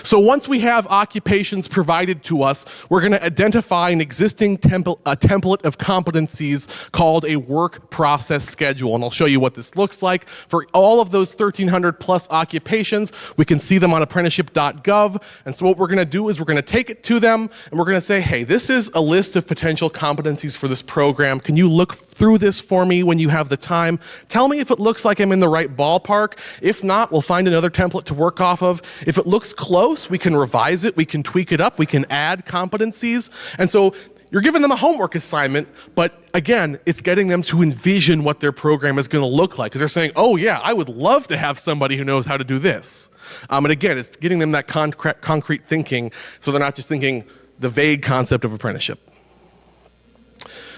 So once we have occupations provided to us, we're going to identify an existing template of competencies called a work process schedule. And I'll show you what this looks like. For all of those 1,300 plus occupations, we can see them on apprenticeship.gov. And so what we're going to do is we're going to take it to them and we're going to say, hey, this is a list of potential competencies for this program. Can you look through this for me when you have the time? Tell me if it looks like I'm in the right ballpark. If not, we'll find another template to work off of. If it looks close, we can revise it, we can tweak it up, we can add competencies. And so you're giving them a homework assignment, but again, it's getting them to envision what their program is going to look like. Because they're saying, oh yeah, I would love to have somebody who knows how to do this. And again, it's getting them that concrete thinking, so they're not just thinking the vague concept of apprenticeship.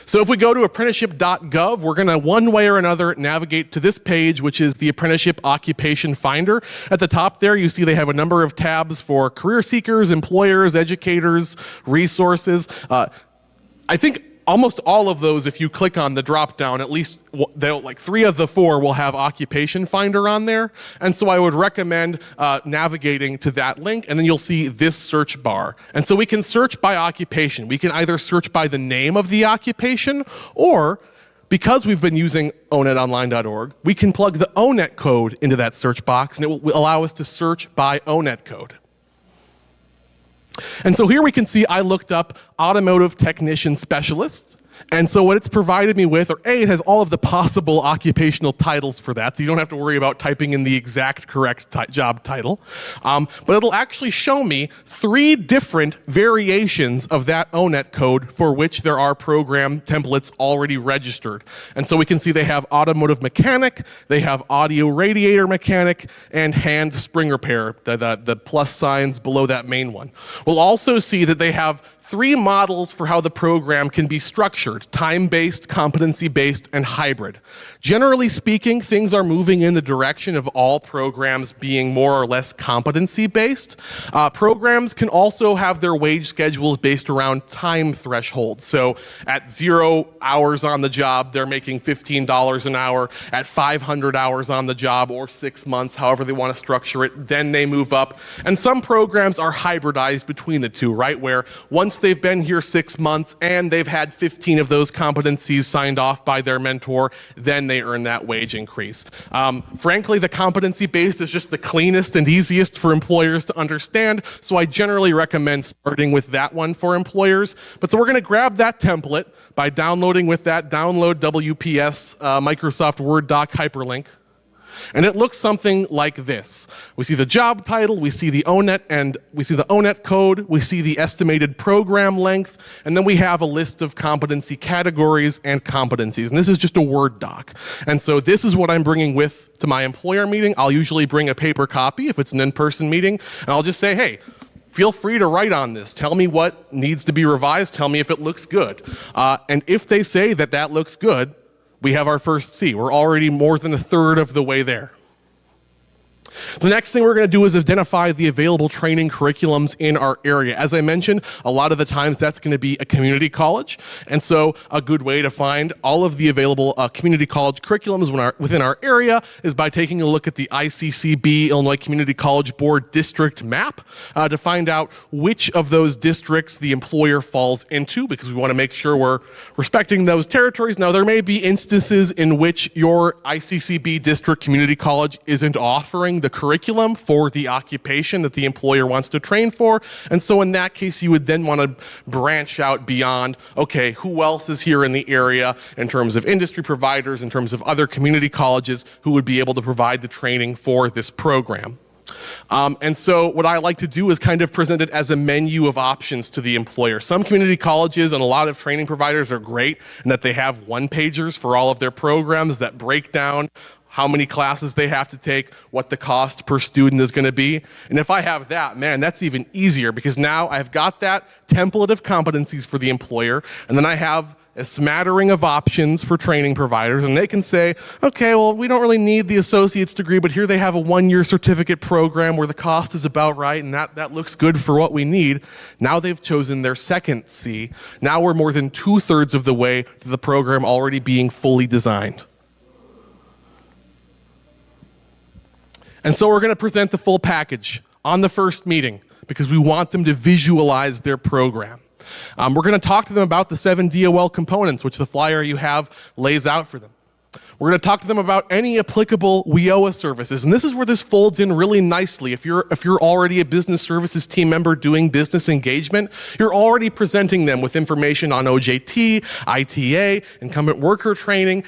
So if we go to apprenticeship.gov, we're going to one way or another navigate to this page, which is the Apprenticeship Occupation Finder. At the top there, you see they have a number of tabs for career seekers, employers, educators, resources. I think almost all of those, if you click on the drop down, at least like 3 of the 4 will have Occupation Finder on there. And so I would recommend navigating to that link, and then you'll see this search bar. And so we can search by occupation. We can either search by the name of the occupation, or because we've been using onetonline.org, we can plug the ONET code into that search box, and it will allow us to search by ONET code. And so here we can see I looked up automotive technician specialist. And so what it's provided me with, or A, it has all of the possible occupational titles for that, so you don't have to worry about typing in the exact correct job title. But it'll actually show me 3 different variations of that ONET code for which there are program templates already registered. And so we can see they have automotive mechanic, they have audio radiator mechanic, and hand spring repair, the plus signs below that main one. We'll also see that they have 3 models for how the program can be structured: time-based, competency-based, and hybrid. Generally speaking, things are moving in the direction of all programs being more or less competency-based. Programs can also have their wage schedules based around time thresholds. So at 0 hours on the job, they're making $15 an hour. At 500 hours on the job, or 6 months, however they want to structure it, then they move up. And some programs are hybridized between the two, right? Where once they've been here 6 months and they've had 15 of those competencies signed off by their mentor, then they earn that wage increase. Frankly, the competency-based is just the cleanest and easiest for employers to understand, so I generally recommend starting with that one for employers. But so we're going to grab that template by downloading with that download WPS Microsoft Word doc hyperlink. And it looks something like this. We see the job title, we see the ONET, and we see the ONET code, we see the estimated program length, and then we have a list of competency categories and competencies. And this is just a Word doc. And so this is what I'm bringing with to my employer meeting. I'll usually bring a paper copy if it's an in-person meeting, and I'll just say, hey, feel free to write on this. Tell me what needs to be revised. Tell me if it looks good. And if they say that that looks good, we have our first C. We're already more than a third of the way there. The next thing we're going to do is identify the available training curriculums in our area. As I mentioned, a lot of the times that's going to be a community college. And so a good way to find all of the available community college curriculums within our area is by taking a look at the ICCB, Illinois Community College Board district map, to find out which of those districts the employer falls into, because we want to make sure we're respecting those territories. Now, there may be instances in which your ICCB district community college isn't offering the curriculum for the occupation that the employer wants to train for. And so in that case, you would then want to branch out beyond, okay, who else is here in the area in terms of industry providers, in terms of other community colleges who would be able to provide the training for this program. And so what I like to do is kind of present it as a menu of options to the employer. Some community colleges and a lot of training providers are great in that they have one-pagers for all of their programs that break down how many classes they have to take, what the cost per student is going to be. And if I have that, man, that's even easier, because now I've got that template of competencies for the employer, and then I have a smattering of options for training providers, and they can say, okay, well, we don't really need the associate's degree, but here they have a 1-year certificate program where the cost is about right, and that looks good for what we need. Now they've chosen their second C. Now we're more than 2/3 of the way to the program already being fully designed. And so we're going to present the full package on the first meeting because we want them to visualize their program. We're going to talk to them about the 7 DOL components, which the flyer you have lays out for them. We're going to talk to them about any applicable WIOA services, and this is where this folds in really nicely. If you're already a business services team member doing business engagement, you're already presenting them with information on OJT, ITA, incumbent worker training,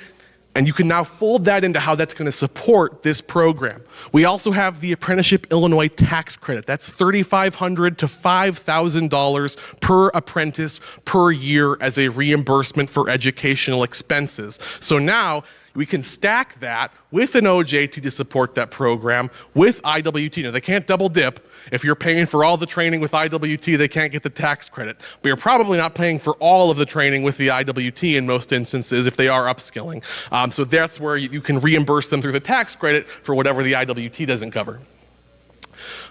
and you can now fold that into how that's going to support this program. We also have the Apprenticeship Illinois tax credit. That's $3,500 to $5,000 per apprentice per year as a reimbursement for educational expenses. So now we can stack that with an OJT to support that program with IWT. Now, they can't double dip. If you're paying for all the training with IWT, they can't get the tax credit. But you're probably not paying for all of the training with the IWT in most instances if they are upskilling. So that's where you can reimburse them through the tax credit for whatever the IWT doesn't cover.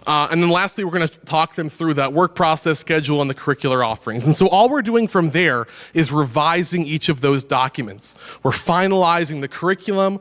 And then lastly, we're going to talk them through that work process schedule and the curricular offerings. And so all we're doing from there is revising each of those documents. We're finalizing the curriculum.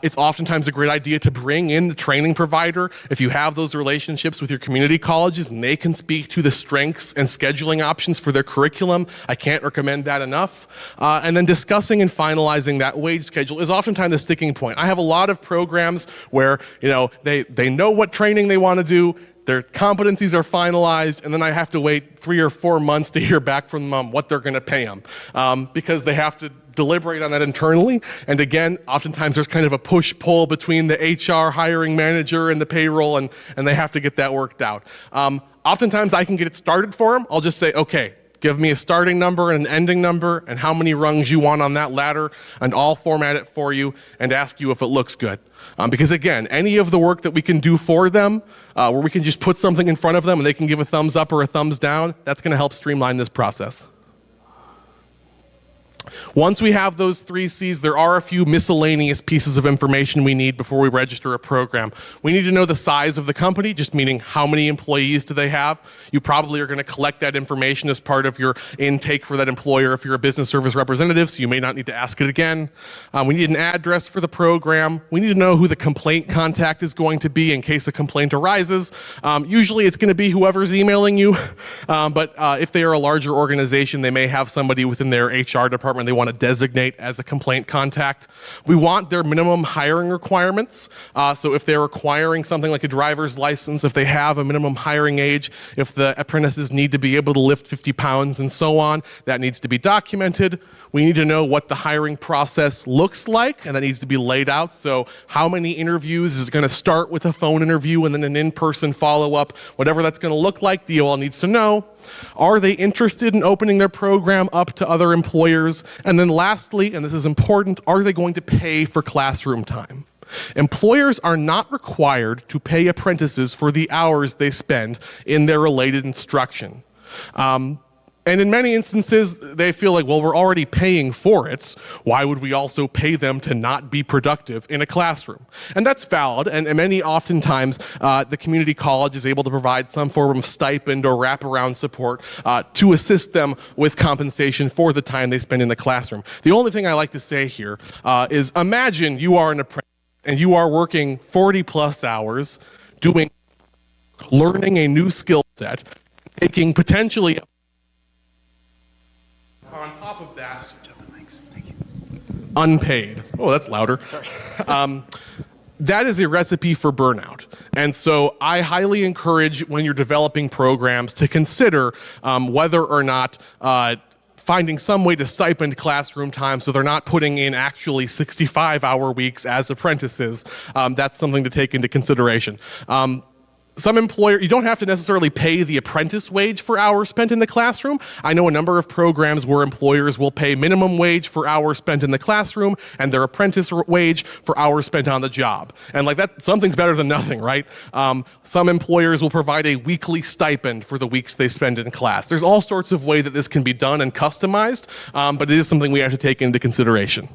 It's oftentimes a great idea to bring in the training provider if you have those relationships with your community colleges and they can speak to the strengths and scheduling options for their curriculum. I can't recommend that enough. And then discussing and finalizing that wage schedule is oftentimes the sticking point. I have a lot of programs where, they know what training they want to do, their competencies are finalized, and then I have to wait 3 or 4 months to hear back from them on what they're going to pay them because they have to deliberate on that internally. And again, oftentimes there's kind of a push-pull between the HR hiring manager and the payroll, and they have to get that worked out. Oftentimes I can get it started for them. I'll just say, okay, give me a starting number and an ending number and how many rungs you want on that ladder, and I'll format it for you and ask you if it looks good. Because again, any of the work that we can do for them, where we can just put something in front of them and they can give a thumbs up or a thumbs down, that's going to help streamline this process. Once we have those 3 C's, there are a few miscellaneous pieces of information we need before we register a program. We need to know the size of the company, just meaning how many employees do they have. You probably are going to collect that information as part of your intake for that employer if you're a business service representative, so you may not need to ask it again. We need an address for the program. We need to know who the complaint contact is going to be in case a complaint arises. Usually it's going to be whoever's emailing you, but if they are a larger organization, they may have somebody within their HR department they want to designate as a complaint contact. We want their minimum hiring requirements. So if they're requiring something like a driver's license, if they have a minimum hiring age, if the apprentices need to be able to lift 50 pounds and so on, that needs to be documented. We need to know what the hiring process looks like, and that needs to be laid out. So how many interviews is it going to start with a phone interview and then an in-person follow-up? Whatever that's going to look like, DOL needs to know. Are they interested in opening their program up to other employers? And then lastly, and this is important, are they going to pay for classroom time? Employers are not required to pay apprentices for the hours they spend in their related instruction. And in many instances, they feel like, well, we're already paying for it. Why would we also pay them to not be productive in a classroom? And that's valid, and oftentimes, the community college is able to provide some form of stipend or wraparound support to assist them with compensation for the time they spend in the classroom. The only thing I like to say here is imagine you are an apprentice and you are working 40-plus hours learning a new skill set, taking potentially on top of that, unpaid. Oh, that's louder. Sorry. That is a recipe for burnout. And so I highly encourage when you're developing programs to consider whether or not finding some way to stipend classroom time so they're not putting in actually 65-hour weeks as apprentices. That's something to take into consideration. Some employer, you don't have to necessarily pay the apprentice wage for hours spent in the classroom. I know a number of programs where employers will pay minimum wage for hours spent in the classroom and their apprentice wage for hours spent on the job. And like that, something's better than nothing, right? Some employers will provide a weekly stipend for the weeks they spend in class. There's all sorts of ways that this can be done and customized, but it is something we have to take into consideration.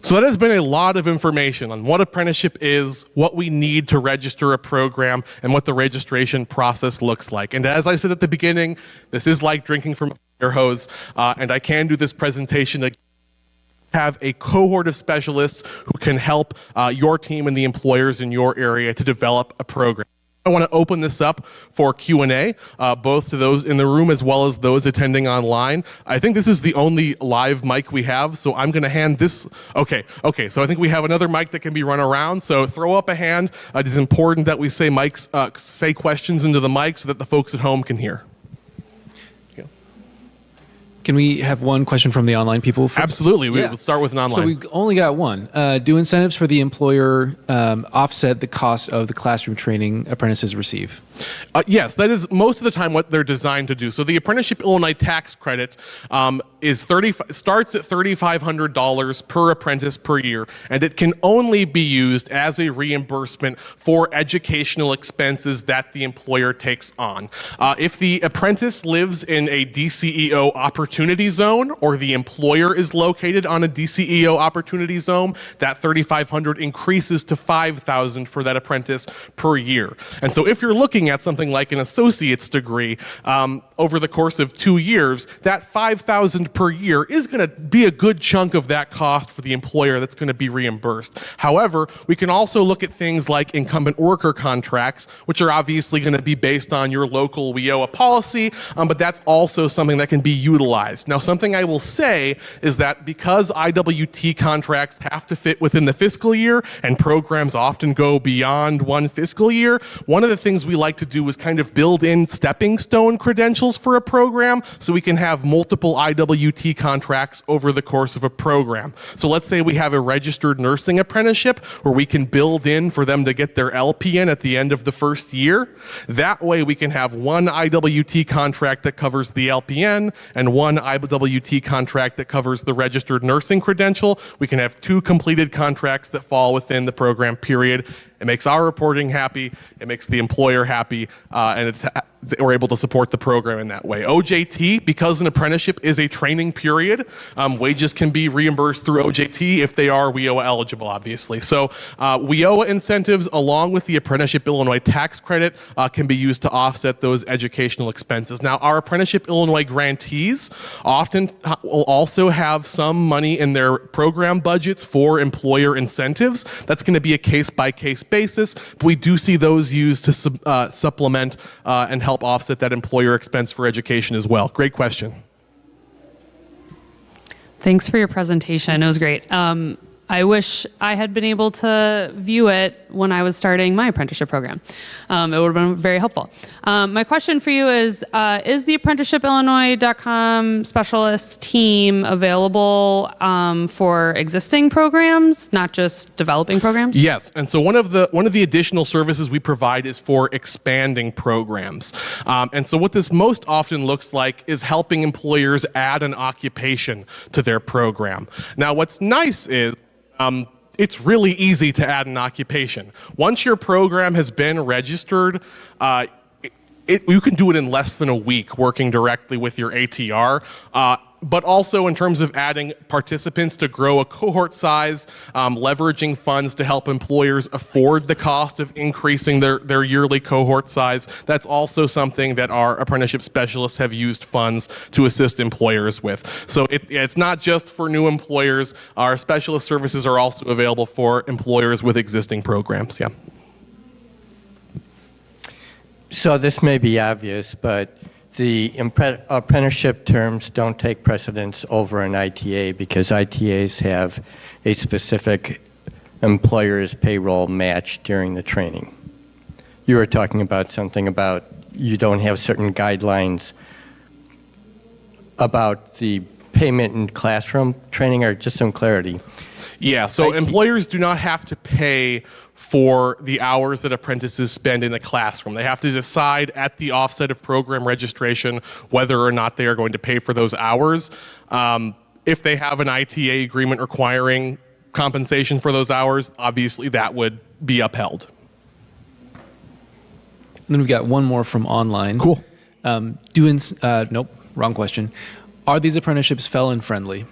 So that has been a lot of information on what apprenticeship is, what we need to register a program, and what the registration process looks like. And as I said at the beginning, this is like drinking from a fire hose, and I can do this presentation to have a cohort of specialists who can help your team and the employers in your area to develop a program. I want to open this up for Q&A, both to those in the room as well as those attending online. I think this is the only live mic we have, so I'm going to hand this. Okay, so I think we have another mic that can be run around, so throw up a hand. It is important that we say questions into the mic so that the folks at home can hear. Can we have one question from the online people? Absolutely. We'll start with an online. So we only got one. Do incentives for the employer offset the cost of the classroom training apprentices receive? Yes, that is most of the time what they're designed to do. So the Apprenticeship Illinois tax credit starts at $3,500 per apprentice per year, and it can only be used as a reimbursement for educational expenses that the employer takes on. If the apprentice lives in a DCEO opportunity zone, or the employer is located on a DCEO opportunity zone, that $3,500 increases to $5,000 for that apprentice per year. And so if you're looking at something like an associate's degree, over the course of 2 years, that $5,000 per year is going to be a good chunk of that cost for the employer that's going to be reimbursed. However, we can also look at things like incumbent worker contracts, which are obviously going to be based on your local WIOA policy, but that's also something that can be utilized. Now, something I will say is that because IWT contracts have to fit within the fiscal year, and programs often go beyond one fiscal year, one of the things we like to do is kind of build in stepping stone credentials for a program, so we can have multiple IWT contracts over the course of a program. So let's say we have a registered nursing apprenticeship where we can build in for them to get their LPN at the end of the first year. That way we can have one IWT contract that covers the LPN and one IWT contract that covers the registered nursing credential. We can have 2 completed contracts that fall within the program period. It makes our reporting happy, it makes the employer happy, and we're able to support the program in that way. OJT, because an apprenticeship is a training period, wages can be reimbursed through OJT if they are WIOA eligible, obviously. So WIOA incentives, along with the Apprenticeship Illinois tax credit, can be used to offset those educational expenses. Now, our Apprenticeship Illinois grantees often will also have some money in their program budgets for employer incentives. That's going to be a case-by-case basis, but we do see those used to supplement and help offset that employer expense for education as well. Great question. Thanks for your presentation. It was great. I wish I had been able to view it when I was starting my apprenticeship program. It would have been very helpful. My question for you is the apprenticeshipillinois.com specialist team available for existing programs, not just developing programs? Yes, and so one of the additional services we provide is for expanding programs. And so what this most often looks like is helping employers add an occupation to their program. Now, what's nice is it's really easy to add an occupation. Once your program has been registered, you can do it in less than a week working directly with your ATR. But also in terms of adding participants to grow a cohort size, leveraging funds to help employers afford the cost of increasing their yearly cohort size. That's also something that our apprenticeship specialists have used funds to assist employers with. So it's not just for new employers. Our specialist services are also available for employers with existing programs. Yeah. So this may be obvious, but the apprenticeship terms don't take precedence over an ITA because ITAs have a specific employer's payroll match during the training. You were talking about something about you don't have certain guidelines about the payment in classroom training, or just some clarity. Yeah, so employers do not have to pay for the hours that apprentices spend in the classroom. They have to decide at the offset of program registration whether or not they are going to pay for those hours. If they have an ITA agreement requiring compensation for those hours, obviously that would be upheld. And then we've got one more from online. Cool. Nope, wrong question. Are these apprenticeships felon friendly?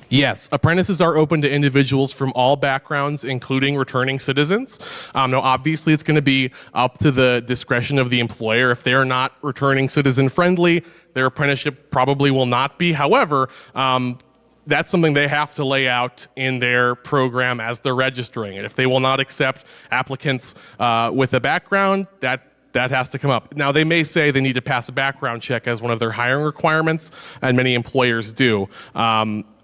Yes, apprentices are open to individuals from all backgrounds, including returning citizens. Now, obviously, it's going to be up to the discretion of the employer. If they're not returning citizen friendly, their apprenticeship probably will not be. However, that's something they have to lay out in their program as they're registering it. If they will not accept applicants with a background, that has to come up. Now, they may say they need to pass a background check as one of their hiring requirements, and many employers do.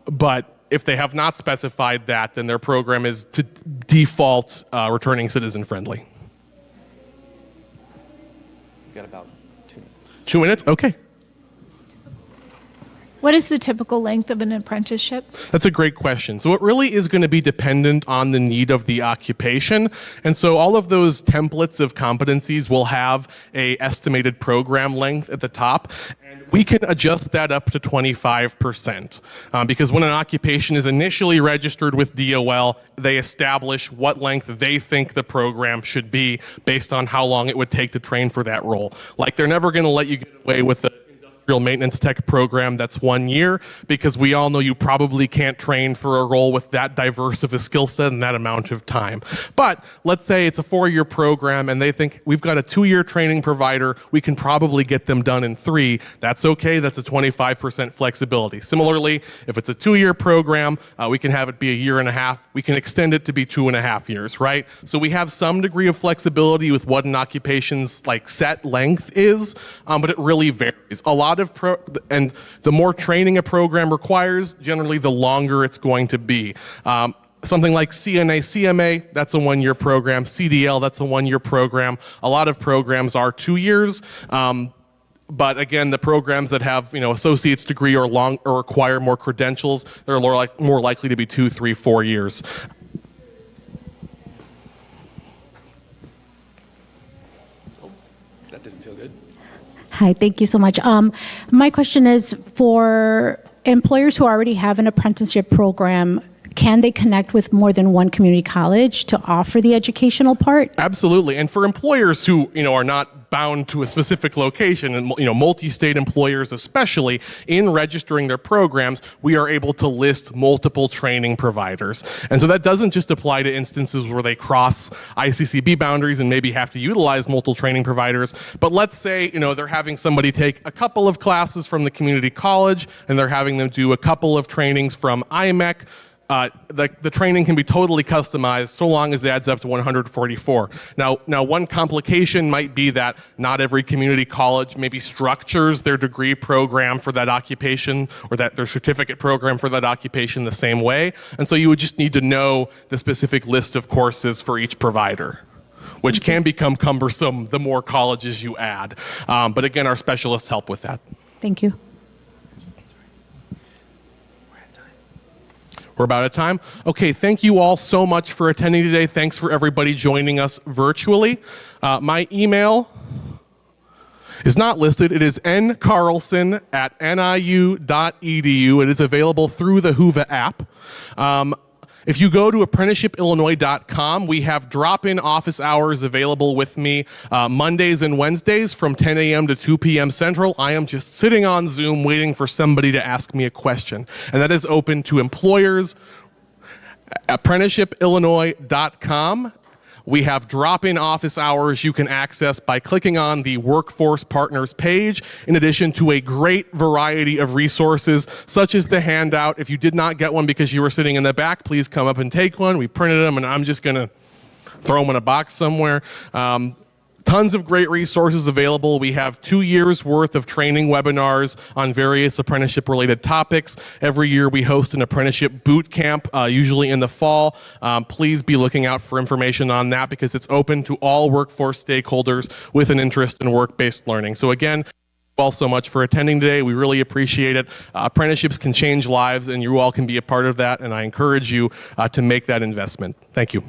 But if they have not specified that, then their program is to default returning citizen friendly. We've got about 2 minutes. 2 minutes? Okay. What is the typical length of an apprenticeship? That's a great question. So it really is going to be dependent on the need of the occupation. And so all of those templates of competencies will have a estimated program length at the top. And we can adjust that up to 25%. Because when an occupation is initially registered with DOL, they establish what length they think the program should be based on how long it would take to train for that role. Like, they're never going to let you get away with the industrial maintenance tech program that's 1 year, because we all know you probably can't train for a role with that diverse of a skill set and that amount of time. But let's say it's a 4-year program and they think we've got a 2-year training provider, we can probably get them done in 3. That's okay, that's a 25% flexibility. Similarly, if it's a 2-year program, we can have it be a 1.5 years. We can extend it to be 2.5 years, right? So we have some degree of flexibility with what an occupation's like set length is, but it really varies. A lot of and the more training a program requires, generally the longer it's going to be. Something like CNA, CMA, that's a 1-year program. CDL, that's a 1-year program. A lot of programs are 2 years. But again, the programs that have, associate's degree or require more credentials, they're more likely to be 2, 3, 4 years. That didn't feel good. Hi, thank you so much. My question is, for employers who already have an apprenticeship program, can they connect with more than one community college to offer the educational part? Absolutely. And for employers who, are not bound to a specific location, and multi-state employers especially, in registering their programs, we are able to list multiple training providers. And so that doesn't just apply to instances where they cross ICCB boundaries and maybe have to utilize multiple training providers. But let's say, they're having somebody take a couple of classes from the community college and they're having them do a couple of trainings from IMEC. The training can be totally customized so long as it adds up to 144. Now, one complication might be that not every community college maybe structures their degree program for that occupation, or that their certificate program for that occupation the same way. And so you would just need to know the specific list of courses for each provider, which can become cumbersome the more colleges you add. But again, our specialists help with that. Thank you. We're about at time. Okay, thank you all so much for attending today. Thanks for everybody joining us virtually. My email is not listed. It is ncarlson@niu.edu. It is available through the Whova app. If you go to apprenticeshipillinois.com, we have drop-in office hours available with me Mondays and Wednesdays from 10 a.m. to 2 p.m. Central. I am just sitting on Zoom waiting for somebody to ask me a question. And that is open to employers. Apprenticeshipillinois.com. We have drop-in office hours you can access by clicking on the Workforce Partners page, in addition to a great variety of resources, such as the handout. If you did not get one because you were sitting in the back, please come up and take one. We printed them, and I'm just going to throw them in a box somewhere. Tons of great resources available. We have 2 years worth of training webinars on various apprenticeship-related topics. Every year we host an apprenticeship boot camp, usually in the fall. Please be looking out for information on that, because it's open to all workforce stakeholders with an interest in work-based learning. So again, thank you all so much for attending today. We really appreciate it. Apprenticeships can change lives, and you all can be a part of that, and I encourage you to make that investment. Thank you.